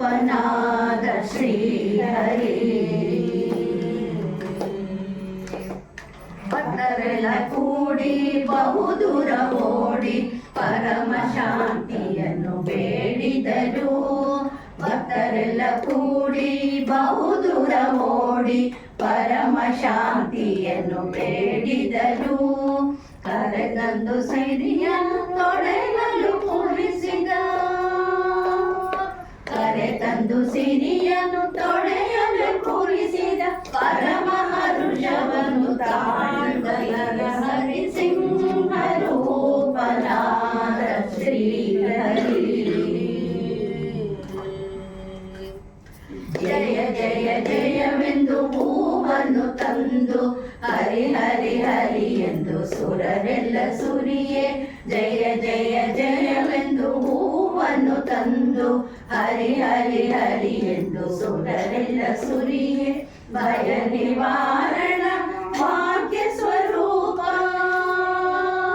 ರೂಪನಾದ ಶ್ರೀಹರಿ. ಭಕ್ತರೆಲ್ಲ ಕೂಡಿ ಬಹುದೂರ ಓಡಿ ಪರಮ ಶಾಂತಿಯನ್ನು ಬೇಡಿದರು. ಭಕ್ತರೆಲ್ಲ ಕೂಡಿ ಬಹುದೂರ ಓಡಿ ಪರಮ ಶಾಂತಿಯನ್ನು ಬೇಡಿದರು. ಕರೆದಂದು ಸಿರಿಯನ್ನು ತೊಡೆಯಲು ಕೂರಿಸಿದ, ಕರೆತಂದು ಸಿರಿಯನ್ನು ತೊಡೆಯಲು ಕೂರಿಸಿದ ಪರಮ ಹರುಷವನ್ನು ತಾಳ್ಗೈಯ ಹರಿಸಿಂಹ ರೂಪನಾದ ಶ್ರೀಹರಿ. ಜಯ ಜಯ ಜಯವೆಂದು ಹೂವನ್ನು ತಂದು ಹರಿ ಹರಿ ಹರಿ ಎಂದು ಸುರರೆಲ್ಲ ಸುರಿಯೇ. ಜಯ ಜಯ ಜಯವೆಂದು ಹೂವನ್ನು ತಂದು ಹರಿ ಹರಿ ಹರಿ ಎಂದು ಸುರರೆಲ್ಲ ಸುರಿಯೇ. ಭಯ ನಿವಾರ